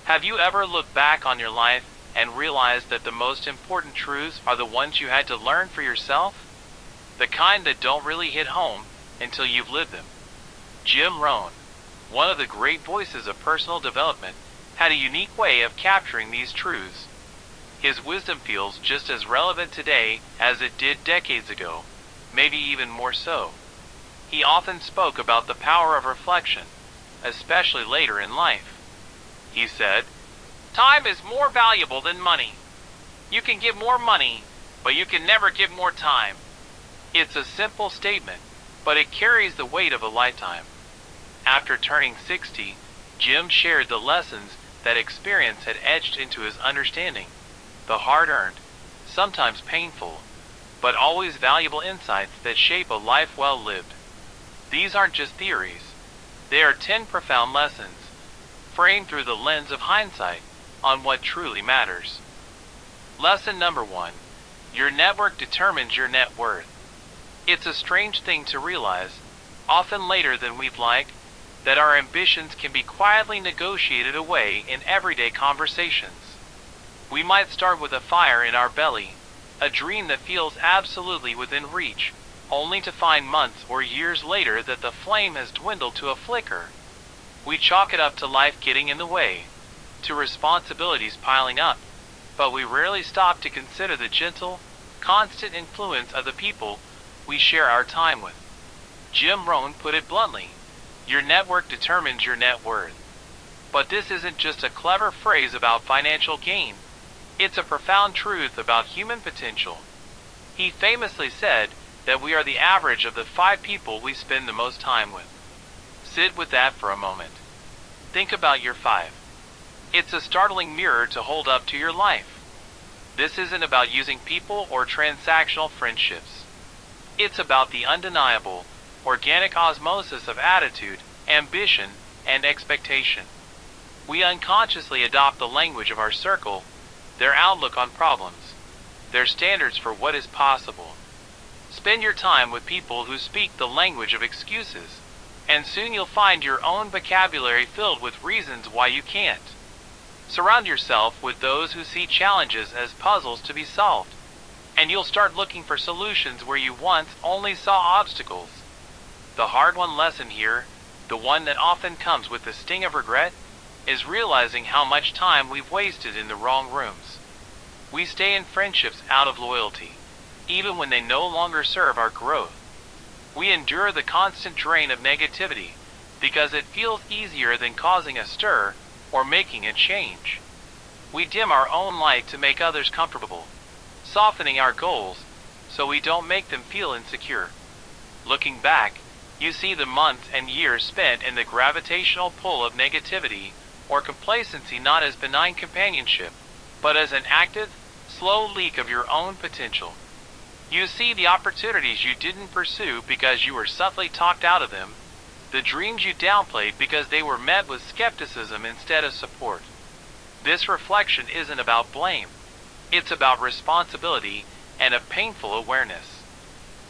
Have you ever looked back on your life and realized that the most important truths are the ones you had to learn for yourself? The kind that don't really hit home until you've lived them. Jim Rohn, one of the great voices of personal development, had a unique way of capturing these truths. His wisdom feels just as relevant today as it did decades ago, maybe even more so. He often spoke about the power of reflection, especially later in life. He said, "Time is more valuable than money. You can give more money, but you can never give more time." It's a simple statement, but it carries the weight of a lifetime. After turning 60, Jim shared the lessons that experience had etched into his understanding, the hard-earned, sometimes painful, but always valuable insights that shape a life well lived. These aren't just theories. They are 10 profound lessons, framed through the lens of hindsight on what truly matters. Lesson number 1. Your network determines your net worth. It's a strange thing to realize, often later than we'd like, that our ambitions can be quietly negotiated away in everyday conversations. We might start with a fire in our belly, a dream that feels absolutely within reach, only to find months or years later that the flame has dwindled to a flicker. We chalk it up to life getting in the way, to responsibilities piling up, but we rarely stop to consider the gentle, constant influence of the people we share our time with. Jim Rohn put it bluntly, your network determines your net worth. But this isn't just a clever phrase about financial gain. It's a profound truth about human potential. He famously said that we are the average of the 5 people we spend the most time with. Sit with that for a moment. Think about your 5. It's a startling mirror to hold up to your life. This isn't about using people or transactional friendships. It's about the undeniable, organic osmosis of attitude, ambition, and expectation. We unconsciously adopt the language of our circle, their outlook on problems, their standards for what is possible. Spend your time with people who speak the language of excuses, and soon you'll find your own vocabulary filled with reasons why you can't. Surround yourself with those who see challenges as puzzles to be solved, and you'll start looking for solutions where you once only saw obstacles. The hard-won lesson here, the one that often comes with the sting of regret, is realizing how much time we've wasted in the wrong rooms. We stay in friendships out of loyalty, even when they no longer serve our growth. We endure the constant drain of negativity because it feels easier than causing a stir or making a change. We dim our own light to make others comfortable, softening our goals so we don't make them feel insecure. Looking back, you see the months and years spent in the gravitational pull of negativity or complacency not as benign companionship, but as an active, slow leak of your own potential. You see the opportunities you didn't pursue because you were subtly talked out of them, the dreams you downplayed because they were met with skepticism instead of support. This reflection isn't about blame. It's about responsibility and a painful awareness.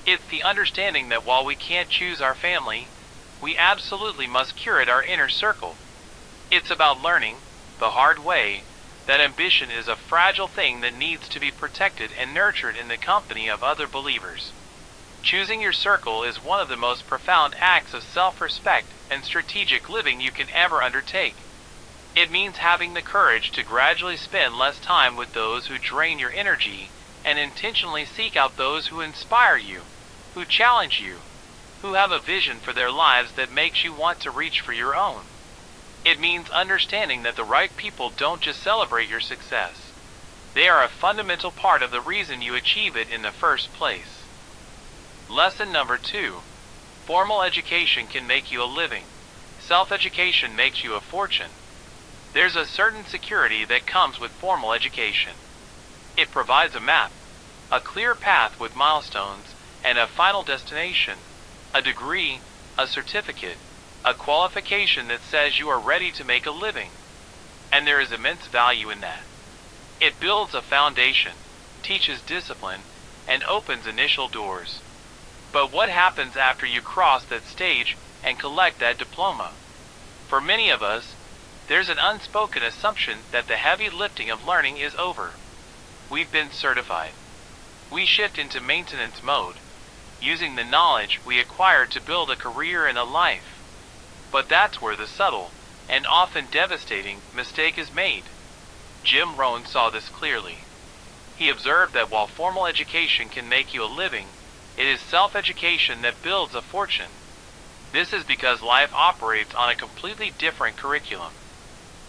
It's the understanding that while we can't choose our family, we absolutely must curate our inner circle. It's about learning, the hard way, that ambition is a fragile thing that needs to be protected and nurtured in the company of other believers. Choosing your circle is one of the most profound acts of self-respect and strategic living you can ever undertake. It means having the courage to gradually spend less time with those who drain your energy and intentionally seek out those who inspire you, who challenge you, who have a vision for their lives that makes you want to reach for your own. It means understanding that the right people don't just celebrate your success. They are a fundamental part of the reason you achieve it in the first place. Lesson number 2. Formal education can make you a living. Self-education makes you a fortune. There's a certain security that comes with formal education. It provides a map, a clear path with milestones, and a final destination, a degree, a certificate, a qualification that says you are ready to make a living. And there is immense value in that. It builds a foundation, teaches discipline, and opens initial doors. But what happens after you cross that stage and collect that diploma? For many of us, There's an unspoken assumption that the heavy lifting of learning is over. We've been certified. We shift into maintenance mode, using the knowledge we acquired to build a career and a life. But that's where the subtle, and often devastating, mistake is made. Jim Rohn saw this clearly. He observed that while formal education can make you a living, it is self-education that builds a fortune. This is because life operates on a completely different curriculum.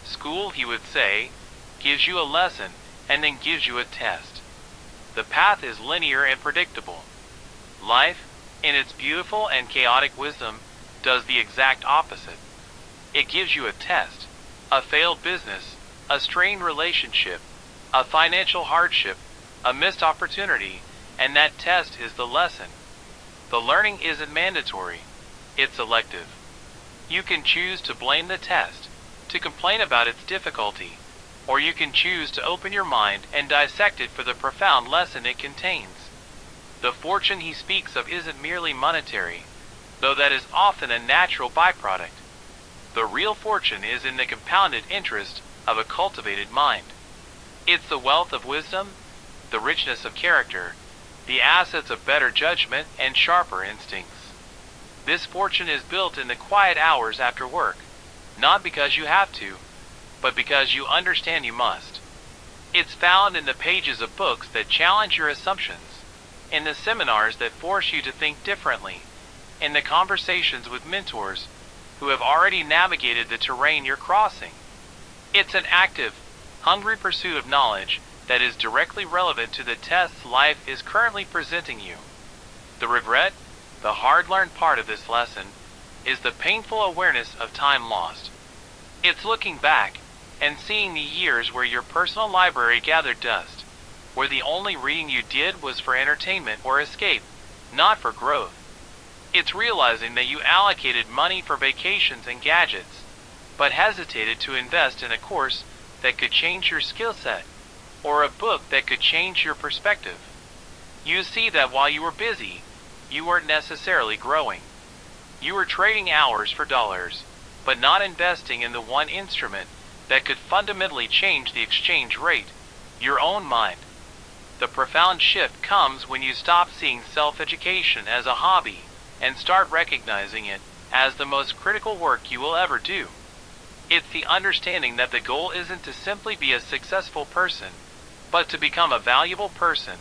School, he would say, gives you a lesson and then gives you a test. The path is linear and predictable. Life, in its beautiful and chaotic wisdom, does the exact opposite. It gives you a test, a failed business, a strained relationship, a financial hardship, a missed opportunity, and that test is the lesson. The learning isn't mandatory, it's elective. You can choose to blame the test, to complain about its difficulty, or you can choose to open your mind and dissect it for the profound lesson it contains. The fortune he speaks of isn't merely monetary, though that is often a natural byproduct. The real fortune is in the compounded interest of a cultivated mind. It's the wealth of wisdom, the richness of character, the assets of better judgment and sharper instincts. This fortune is built in the quiet hours after work, not because you have to, but because you understand you must. It's found in the pages of books that challenge your assumptions, in the seminars that force you to think differently, in the conversations with mentors who have already navigated the terrain you're crossing. It's an active, hungry pursuit of knowledge that is directly relevant to the tests life is currently presenting you. The regret, the hard-learned part of this lesson, is the painful awareness of time lost. It's looking back and seeing the years where your personal library gathered dust, where the only reading you did was for entertainment or escape, not for growth. It's realizing that you allocated money for vacations and gadgets, but hesitated to invest in a course that could change your skill set, or a book that could change your perspective. You see that while you were busy, you weren't necessarily growing. You were trading hours for dollars, but not investing in the one instrument that could fundamentally change the exchange rate, your own mind. The profound shift comes when you stop seeing self-education as a hobby and start recognizing it as the most critical work you will ever do. It's the understanding that the goal isn't to simply be a successful person, but to become a valuable person,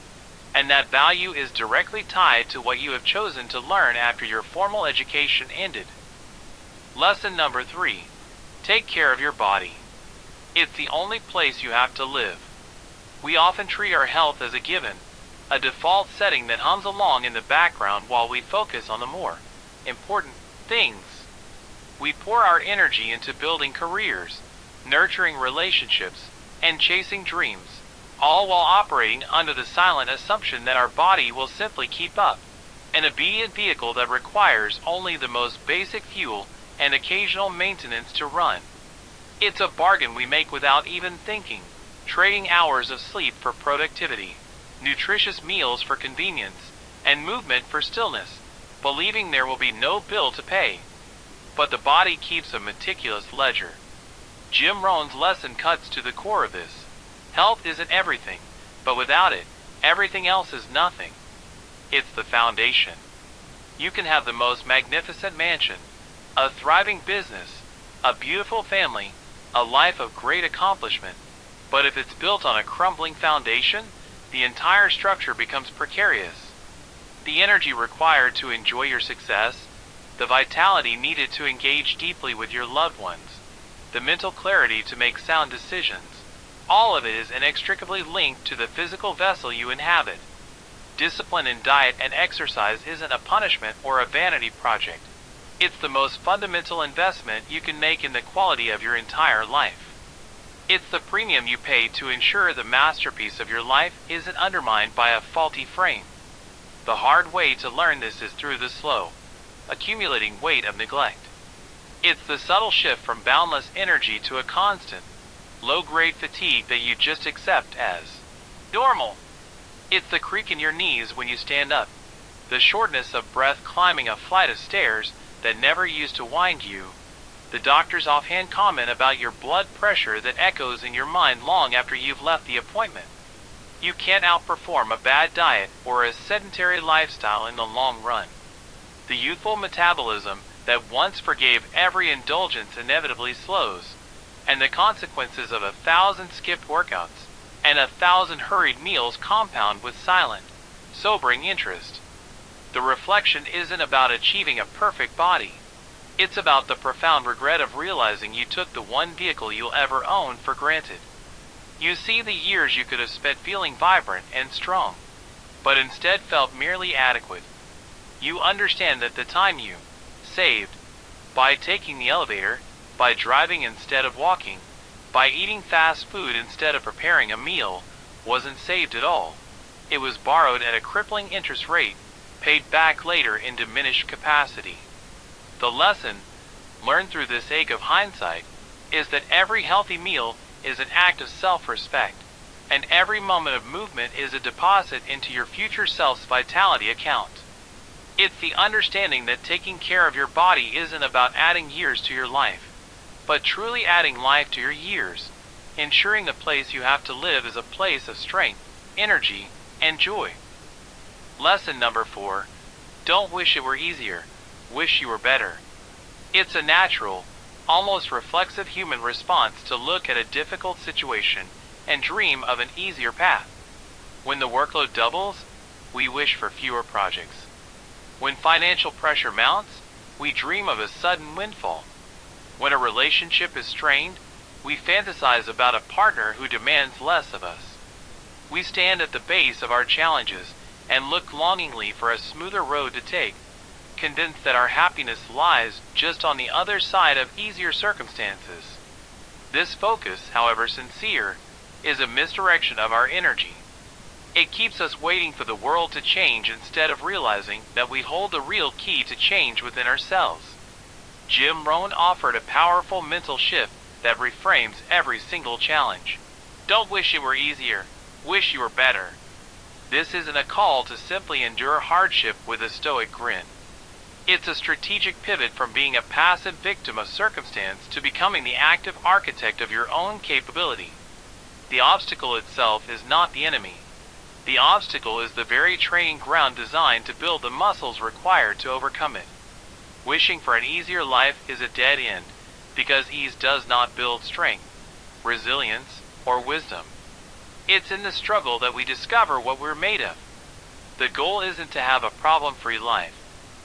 and that value is directly tied to what you have chosen to learn after your formal education ended. Lesson number 3. Take care of your body. It's the only place you have to live. We often treat our health as a given, a default setting that hums along in the background while we focus on the more important things. We pour our energy into building careers, nurturing relationships, and chasing dreams, all while operating under the silent assumption that our body will simply keep up, an obedient vehicle that requires only the most basic fuel and occasional maintenance to run. It's a bargain we make without even thinking, trading hours of sleep for productivity, nutritious meals for convenience, and movement for stillness, believing there will be no bill to pay. But the body keeps a meticulous ledger. Jim Rohn's lesson cuts to the core of this. Health isn't everything, but without it, everything else is nothing. It's the foundation. You can have the most magnificent mansion, a thriving business, a beautiful family, a life of great accomplishment, but if it's built on a crumbling foundation, the entire structure becomes precarious. The energy required to enjoy your success, the vitality needed to engage deeply with your loved ones, the mental clarity to make sound decisions, all of it is inextricably linked to the physical vessel you inhabit. Discipline in diet and exercise isn't a punishment or a vanity project. It's the most fundamental investment you can make in the quality of your entire life. It's the premium you pay to ensure the masterpiece of your life isn't undermined by a faulty frame. The hard way to learn this is through the slow, accumulating weight of neglect. It's the subtle shift from boundless energy to a constant, low-grade fatigue that you just accept as normal. It's the creak in your knees when you stand up, the shortness of breath climbing a flight of stairs that never used to wind you, The doctor's offhand comment about your blood pressure that echoes in your mind long after you've left the appointment. You can't outperform a bad diet or a sedentary lifestyle in the long run. The youthful metabolism that once forgave every indulgence inevitably slows, and the consequences of 1,000 skipped workouts and 1,000 hurried meals compound with silent, sobering interest. The reflection isn't about achieving a perfect body. It's about the profound regret of realizing you took the one vehicle you'll ever own for granted. You see the years you could have spent feeling vibrant and strong, but instead felt merely adequate. You understand that the time you saved by taking the elevator, by driving instead of walking, by eating fast food instead of preparing a meal, wasn't saved at all. It was borrowed at a crippling interest rate, paid back later in diminished capacity. The lesson, learned through this ache of hindsight, is that every healthy meal is an act of self-respect, and every moment of movement is a deposit into your future self's vitality account. It's the understanding that taking care of your body isn't about adding years to your life, but truly adding life to your years, ensuring the place you have to live is a place of strength, energy, and joy. Lesson number 4. Don't wish it were easier, wish you were better. It's a natural, almost reflexive human response to look at a difficult situation and dream of an easier path. When the workload doubles, we wish for fewer projects. When financial pressure mounts, we dream of a sudden windfall. When a relationship is strained, we fantasize about a partner who demands less of us. We stand at the base of our challenges and look longingly for a smoother road to take, convinced that our happiness lies just on the other side of easier circumstances. This focus, however sincere, is a misdirection of our energy. It keeps us waiting for the world to change instead of realizing that we hold the real key to change within ourselves. Rohn offered a powerful mental shift that reframes every single challenge. Don't wish it were easier, wish you were better. This isn't a call to simply endure hardship with a stoic grin. It's a strategic pivot from being a passive victim of circumstance to becoming the active architect of your own capability. The obstacle itself is not the enemy. The obstacle is the very training ground designed to build the muscles required to overcome it. Wishing for an easier life is a dead end, because ease does not build strength, resilience, or wisdom. It's in the struggle that we discover what we're made of. The goal isn't to have a problem-free life,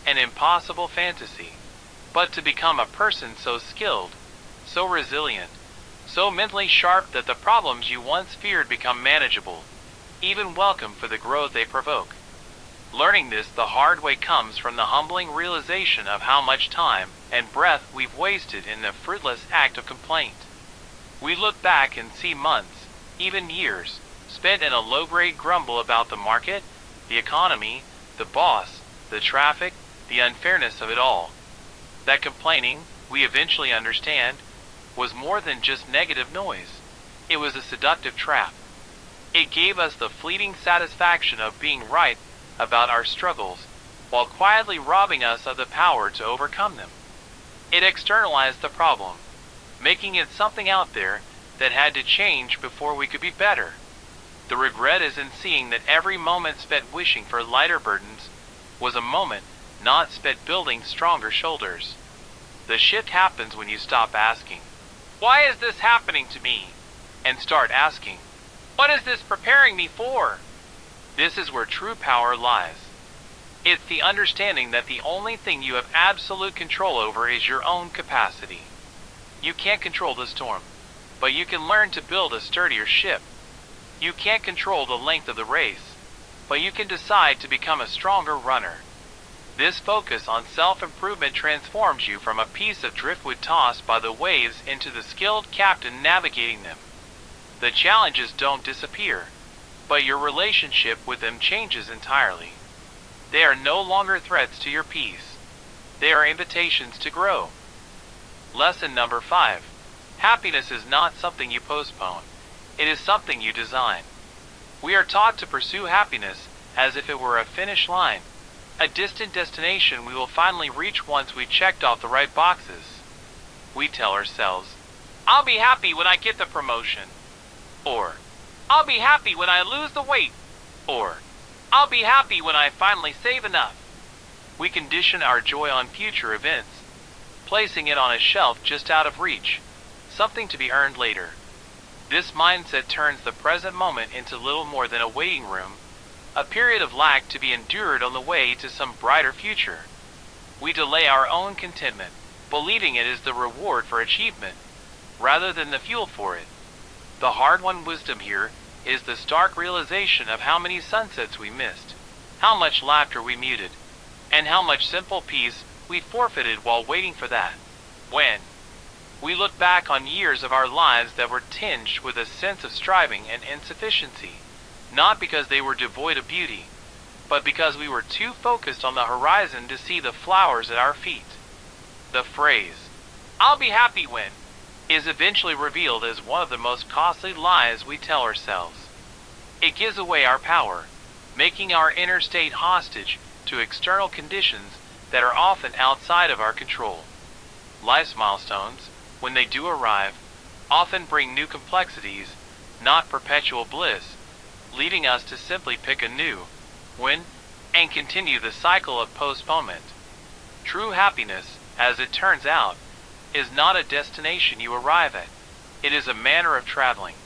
an impossible fantasy, but to become a person so skilled, so resilient, so mentally sharp that the problems you once feared become manageable, even welcome for the growth they provoke. Learning this the hard way comes from the humbling realization of how much time and breath we've wasted in the fruitless act of complaint. We look back and see months, even years, spent in a low-grade grumble about the market, the economy, the boss, the traffic, the unfairness of it all. That complaining, we eventually understand, was more than just negative noise. It was a seductive trap. It gave us the fleeting satisfaction of being right about our struggles, while quietly robbing us of the power to overcome them. It externalized the problem, making it something out there that had to change before we could be better. The regret is in seeing that every moment spent wishing for lighter burdens was a moment not spent building stronger shoulders. The shift happens when you stop asking, "Why is this happening to me?" and start asking, "What is this preparing me for?" This is where true power lies. It's the understanding that the only thing you have absolute control over is your own capacity. You can't control the storm, but you can learn to build a sturdier ship. You can't control the length of the race, but you can decide to become a stronger runner. This focus on self-improvement transforms you from a piece of driftwood tossed by the waves into the skilled captain navigating them. The challenges don't disappear, but your relationship with them changes entirely. They are no longer threats to your peace. They are invitations to grow. Lesson number 5. Happiness is not something you postpone. It is something you design. We are taught to pursue happiness as if it were a finish line, a distant destination we will finally reach once we checked off the right boxes. We tell ourselves, I'll be happy when I get the promotion. Or, I'll be happy when I lose the weight. Or, I'll be happy when I finally save enough. We condition our joy on future events, placing it on a shelf just out of reach, something to be earned later. This mindset turns the present moment into little more than a waiting room, a period of lack to be endured on the way to some brighter future. We delay our own contentment, believing it is the reward for achievement, rather than the fuel for it. The hard-won wisdom here is the stark realization of how many sunsets we missed, how much laughter we muted, and how much simple peace we forfeited while waiting for that. When we look back on years of our lives that were tinged with a sense of striving and insufficiency, not because they were devoid of beauty, but because we were too focused on the horizon to see the flowers at our feet. The phrase, I'll be happy when, is eventually revealed as one of the most costly lies we tell ourselves. It gives away our power, making our inner state hostage to external conditions that are often outside of our control. Life's milestones, when they do arrive, often bring new complexities, not perpetual bliss, leading us to simply pick a new, win, and continue the cycle of postponement. True happiness, as it turns out, is not a destination you arrive at. It is a manner of traveling.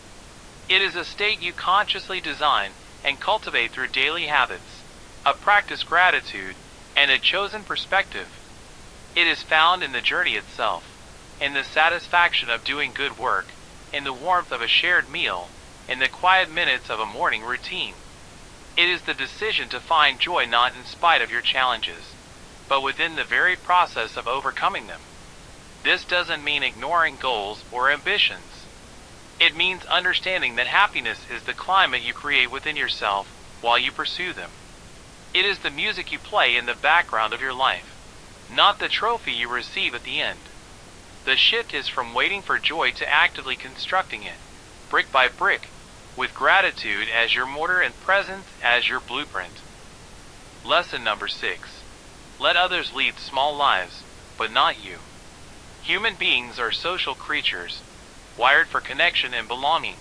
It is a state you consciously design and cultivate through daily habits, a practiced gratitude, and a chosen perspective. It is found in the journey itself, in the satisfaction of doing good work, in the warmth of a shared meal, in the quiet minutes of a morning routine. It is the decision to find joy not in spite of your challenges, but within the very process of overcoming them. This doesn't mean ignoring goals or ambitions. It means understanding that happiness is the climate you create within yourself while you pursue them. It is the music you play in the background of your life, not the trophy you receive at the end. The shift is from waiting for joy to actively constructing it, brick by brick, with gratitude as your mortar and presence as your blueprint. Lesson number 6. Let others lead small lives, but not you. Human beings are social creatures, wired for connection and belonging.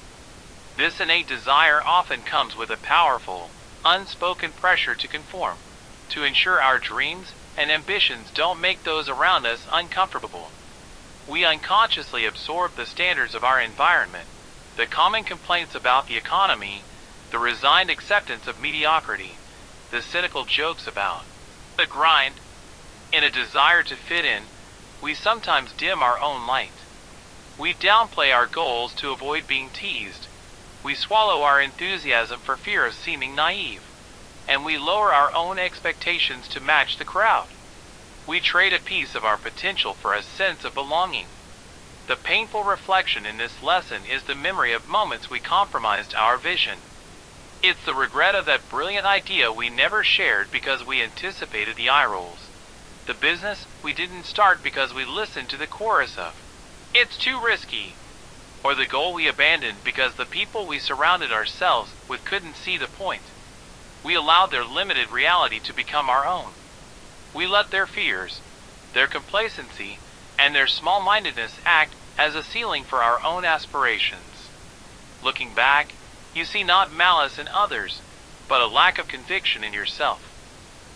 This innate desire often comes with a powerful, unspoken pressure to conform, to ensure our dreams and ambitions don't make those around us uncomfortable. We unconsciously absorb the standards of our environment, the common complaints about the economy, the resigned acceptance of mediocrity, the cynical jokes about the grind. In a desire to fit in, we sometimes dim our own light. We downplay our goals to avoid being teased. We swallow our enthusiasm for fear of seeming naive. And we lower our own expectations to match the crowd. We trade a piece of our potential for a sense of belonging. The painful reflection in this lesson is the memory of moments we compromised our vision. It's the regret of that brilliant idea we never shared because we anticipated the eye rolls. The business we didn't start because we listened to the chorus of, "It's too risky." Or the goal we abandoned because the people we surrounded ourselves with couldn't see the point. We allowed their limited reality to become our own. We let their fears, their complacency, and their small-mindedness act as a ceiling for our own aspirations. Looking back, you see not malice in others, but a lack of conviction in yourself.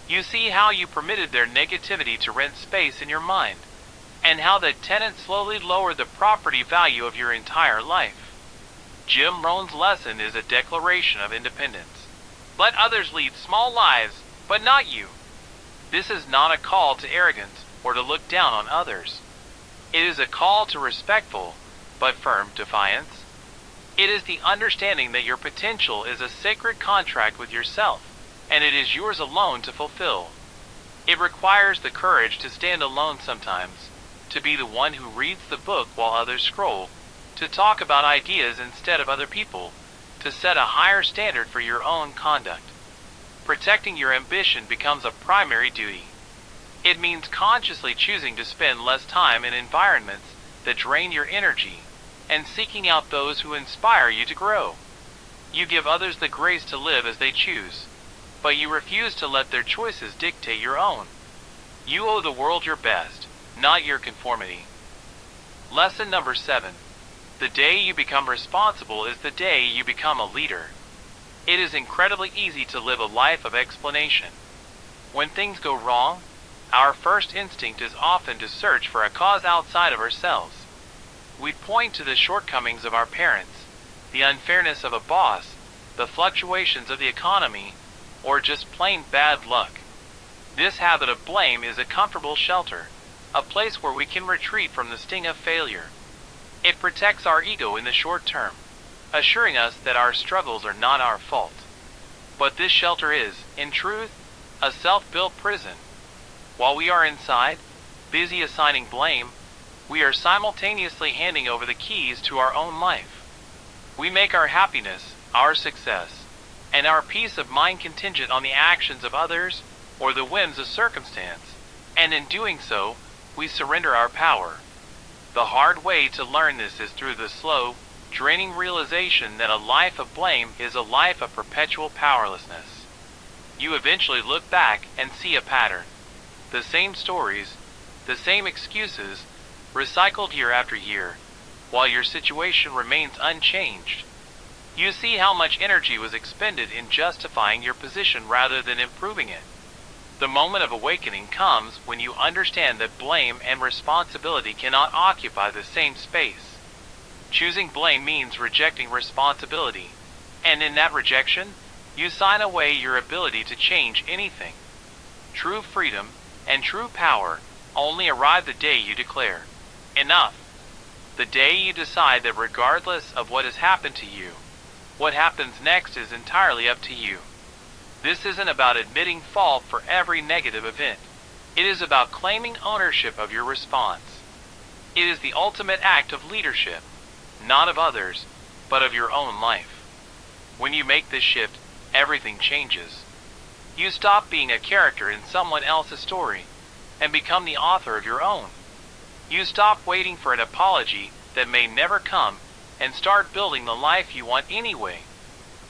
You see how you permitted their negativity to rent space in your mind, and how the tenant slowly lowered the property value of your entire life. Jim Rohn's lesson is a declaration of independence. Let others lead small lives, but not you. This is not a call to arrogance or to look down on others. It is a call to respectful, but firm defiance. It is the understanding that your potential is a sacred contract with yourself, and it is yours alone to fulfill. It requires the courage to stand alone sometimes, to be the one who reads the book while others scroll, to talk about ideas instead of other people, to set a higher standard for your own conduct. Protecting your ambition becomes a primary duty. It means consciously choosing to spend less time in environments that drain your energy, and seeking out those who inspire you to grow. You give others the grace to live as they choose, but you refuse to let their choices dictate your own. You owe the world your best, not your conformity. Lesson number 7. The day you become responsible is the day you become a leader. It is incredibly easy to live a life of explanation. When things go wrong, our first instinct is often to search for a cause outside of ourselves. We point to the shortcomings of our parents, the unfairness of a boss, the fluctuations of the economy, or just plain bad luck. This habit of blame is a comfortable shelter, a place where we can retreat from the sting of failure. It protects our ego in the short term, assuring us that our struggles are not our fault. But this shelter is, in truth, a self-built prison. While we are inside, busy assigning blame, we are simultaneously handing over the keys to our own life. We make our happiness, our success, and our peace of mind contingent on the actions of others or the whims of circumstance, and in doing so, we surrender our power. The hard way to learn this is through the slow, draining realization that a life of blame is a life of perpetual powerlessness. You eventually look back and see a pattern. The same stories, the same excuses, recycled year after year, while your situation remains unchanged. You see how much energy was expended in justifying your position rather than improving it. The moment of awakening comes when you understand that blame and responsibility cannot occupy the same space. Choosing blame means rejecting responsibility, and in that rejection, you sign away your ability to change anything. True freedom and true power only arrive the day you declare, enough. The day you decide that regardless of what has happened to you, what happens next is entirely up to you. This isn't about admitting fault for every negative event. It is about claiming ownership of your response. It is the ultimate act of leadership, not of others, but of your own life. When you make this shift, everything changes. You stop being a character in someone else's story and become the author of your own. You stop waiting for an apology that may never come and start building the life you want anyway.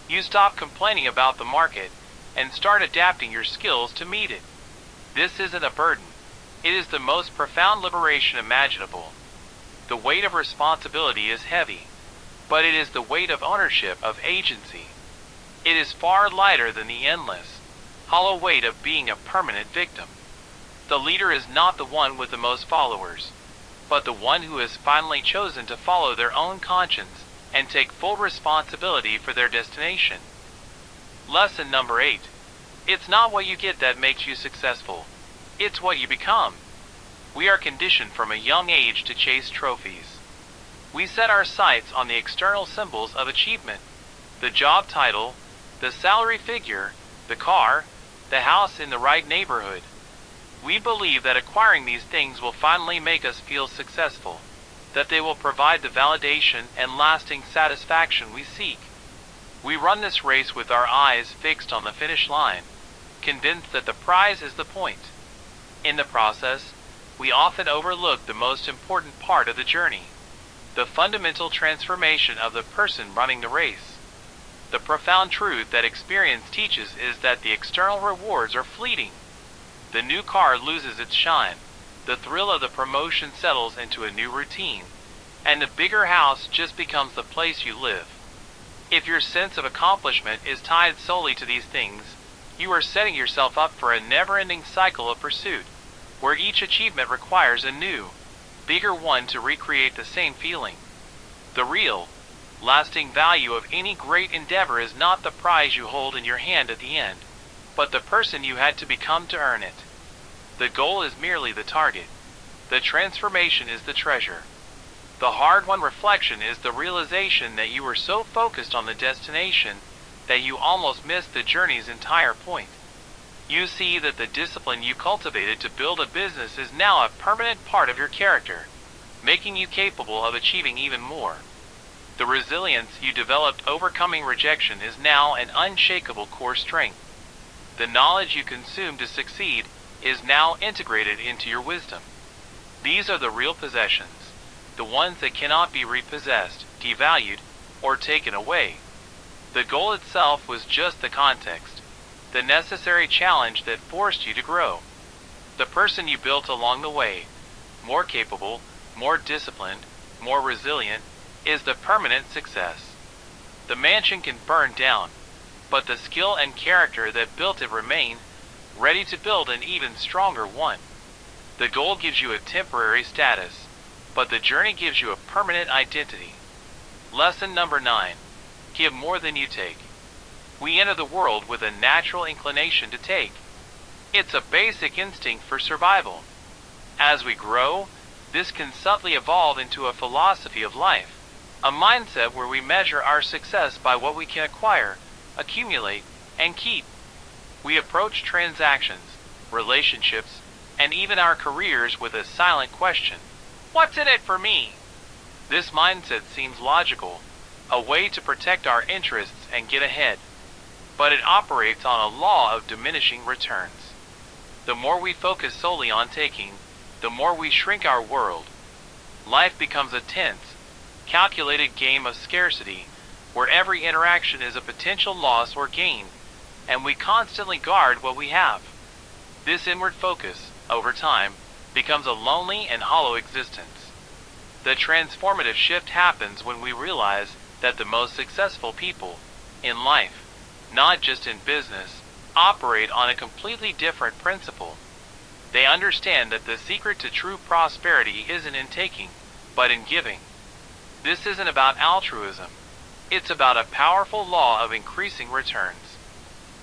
You stop complaining about the market and start adapting your skills to meet it. This isn't a burden. It is the most profound liberation imaginable. The weight of responsibility is heavy, but it is the weight of ownership, of agency. It is far lighter than the endless, hollow weight of being a permanent victim. The leader is not the one with the most followers, but the one who has finally chosen to follow their own conscience and take full responsibility for their destination. Lesson number 8. It's not what you get that makes you successful. It's what you become. We are conditioned from a young age to chase trophies. We set our sights on the external symbols of achievement, the job title, the salary figure, the car, the house in the right neighborhood. We believe that acquiring these things will finally make us feel successful, that they will provide the validation and lasting satisfaction we seek. We run this race with our eyes fixed on the finish line, convinced that the prize is the point. In the process, we often overlook the most important part of the journey, the fundamental transformation of the person running the race. The profound truth that experience teaches is that the external rewards are fleeting. The new car loses its shine, the thrill of the promotion settles into a new routine, and the bigger house just becomes the place you live. If your sense of accomplishment is tied solely to these things, you are setting yourself up for a never-ending cycle of pursuit, where each achievement requires a new, bigger one to recreate the same feeling. The real, lasting value of any great endeavor is not the prize you hold in your hand at the end, but the person you had to become to earn it. The goal is merely the target. The transformation is the treasure. The hard-won reflection is the realization that you were so focused on the destination that you almost missed the journey's entire point. You see that the discipline you cultivated to build a business is now a permanent part of your character, making you capable of achieving even more. The resilience you developed overcoming rejection is now an unshakable core strength. The knowledge you consume to succeed is now integrated into your wisdom. These are the real possessions, the ones that cannot be repossessed, devalued, or taken away. The goal itself was just the context, the necessary challenge that forced you to grow. The person you built along the way, more capable, more disciplined, more resilient, is the permanent success. The mansion can burn down, but the skill and character that built it remain, ready to build an even stronger one. The goal gives you a temporary status, but the journey gives you a permanent identity. Lesson number 9. Give more than you take. We enter the world with a natural inclination to take. It's a basic instinct for survival. As we grow, this can subtly evolve into a philosophy of life, a mindset where we measure our success by what we can acquire, accumulate, and keep. We approach transactions, relationships, and even our careers with a silent question: what's in it for me? This mindset seems logical, a way to protect our interests and get ahead, but it operates on a law of diminishing returns. The more we focus solely on taking, the more we shrink our world. Life becomes a tense, calculated game of scarcity, where every interaction is a potential loss or gain, and we constantly guard what we have. This inward focus, over time, becomes a lonely and hollow existence. The transformative shift happens when we realize that the most successful people in life, not just in business, operate on a completely different principle. They understand that the secret to true prosperity isn't in taking, but in giving. This isn't about altruism. It's about a powerful law of increasing returns.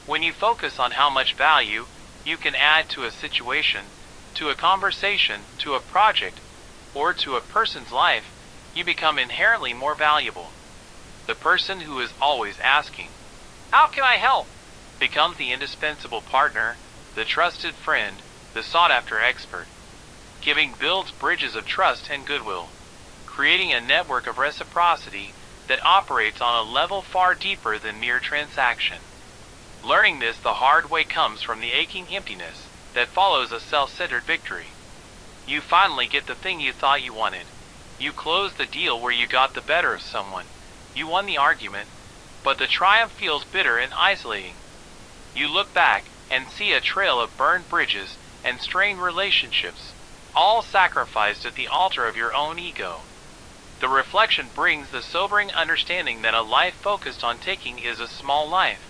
When you focus on how much value you can add to a situation, to a conversation, to a project, or to a person's life, you become inherently more valuable. The person who is always asking, "How can I help?" becomes the indispensable partner, the trusted friend, the sought-after expert. Giving builds bridges of trust and goodwill, creating a network of reciprocity that operates on a level far deeper than mere transaction. Learning this the hard way comes from the aching emptiness that follows a self-centered victory. You finally get the thing you thought you wanted. You close the deal where you got the better of someone. You won the argument, but the triumph feels bitter and isolating. You look back and see a trail of burned bridges and strained relationships, all sacrificed at the altar of your own ego. The reflection brings the sobering understanding that a life focused on taking is a small life,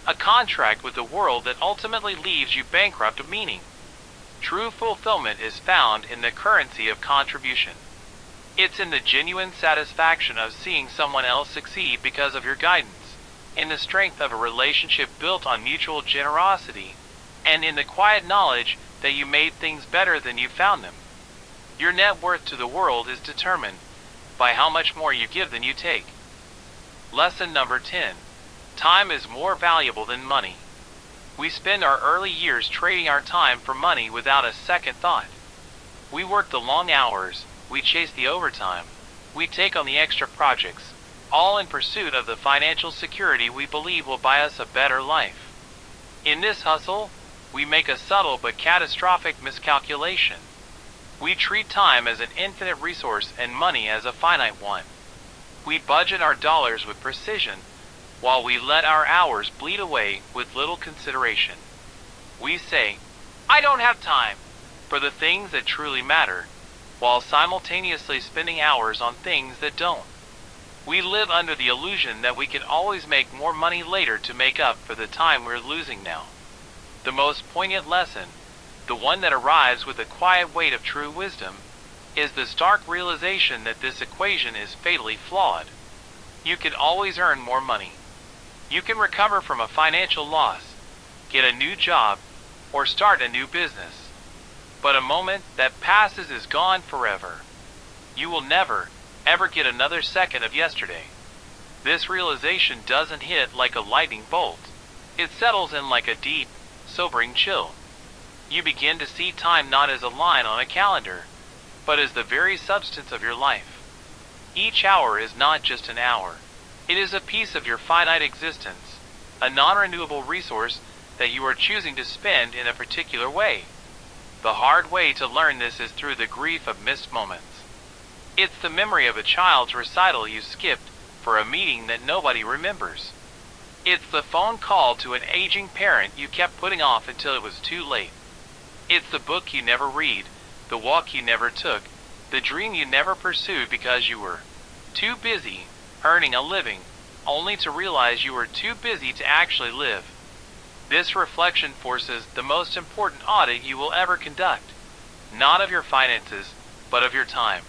a contract with the world that ultimately leaves you bankrupt of meaning. True fulfillment is found in the currency of contribution. It's in the genuine satisfaction of seeing someone else succeed because of your guidance, in the strength of a relationship built on mutual generosity, and in the quiet knowledge that you made things better than you found them. Your net worth to the world is determined by how much more you give than you take. Lesson number 10. Time is more valuable than money. We spend our early years trading our time for money without a second thought. We work the long hours, we chase the overtime, we take on the extra projects, all in pursuit of the financial security we believe will buy us a better life. In this hustle, we make a subtle but catastrophic miscalculation. We treat time as an infinite resource and money as a finite one. We budget our dollars with precision, while we let our hours bleed away with little consideration. We say, "I don't have time," for the things that truly matter, while simultaneously spending hours on things that don't. We live under the illusion that we can always make more money later to make up for the time we're losing now. The most poignant lesson, the one that arrives with the quiet weight of true wisdom, is the stark realization that this equation is fatally flawed. You can always earn more money. You can recover from a financial loss, get a new job, or start a new business. But a moment that passes is gone forever. You will never, ever get another second of yesterday. This realization doesn't hit like a lightning bolt. It settles in like a deep, sobering chill. You begin to see time not as a line on a calendar, but as the very substance of your life. Each hour is not just an hour. It is a piece of your finite existence, a non-renewable resource that you are choosing to spend in a particular way. The hard way to learn this is through the grief of missed moments. It's the memory of a child's recital you skipped for a meeting that nobody remembers. It's the phone call to an aging parent you kept putting off until it was too late. It's the book you never read, the walk you never took, The dream you never pursued because you were too busy earning a living, only to realize you were too busy to actually live. This reflection forces the most important audit you will ever conduct, not of your finances, but of your time.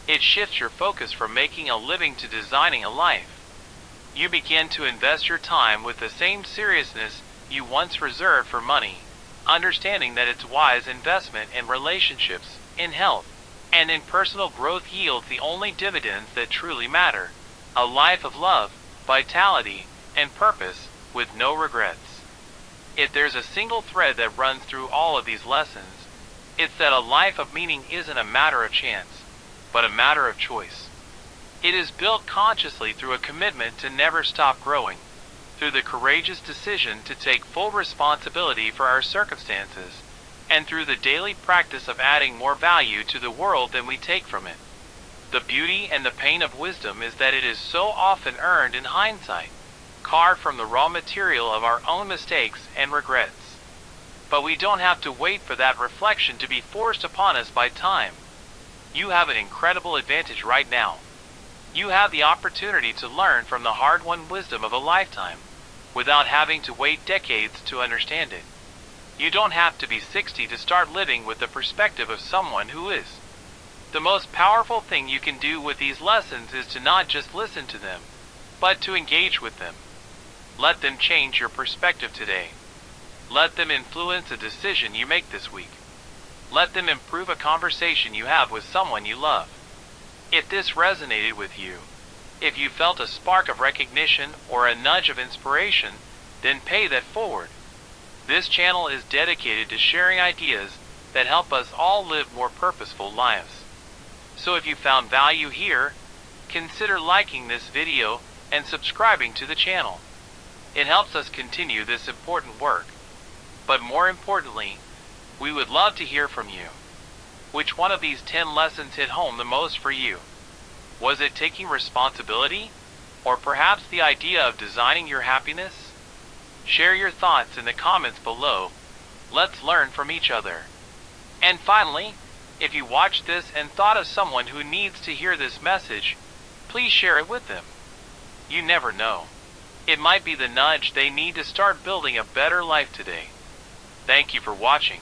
It shifts your focus from making a living to designing a life. You begin to invest your time with the same seriousness you once reserved for money, understanding that its wise investment in relationships, in health, and in personal growth yields the only dividends that truly matter: a life of love, vitality, and purpose, with no regrets. If there's a single thread that runs through all of these lessons, it's that a life of meaning isn't a matter of chance, but a matter of choice. It is built consciously through a commitment to never stop growing, through the courageous decision to take full responsibility for our circumstances, and through the daily practice of adding more value to the world than we take from it. The beauty and the pain of wisdom is that it is so often earned in hindsight, carved from the raw material of our own mistakes and regrets. But we don't have to wait for that reflection to be forced upon us by time. You have an incredible advantage right now. You have the opportunity to learn from the hard-won wisdom of a lifetime, without having to wait decades to understand it. You don't have to be 60 to start living with the perspective of someone who is. The most powerful thing you can do with these lessons is to not just listen to them, but to engage with them. Let them change your perspective today. Let them influence a decision you make this week. Let them improve a conversation you have with someone you love. If this resonated with you, if you felt a spark of recognition or a nudge of inspiration, then pay that forward. This channel is dedicated to sharing ideas that help us all live more purposeful lives. So if you found value here, consider liking this video and subscribing to the channel. It helps us continue this important work. But more importantly, we would love to hear from you. Which one of these 10 lessons hit home the most for you? Was it taking responsibility? Or perhaps the idea of designing your happiness? Share your thoughts in the comments below. Let's learn from each other. And finally, if you watched this and thought of someone who needs to hear this message, please share it with them. You never know. It might be the nudge they need to start building a better life today. Thank you for watching.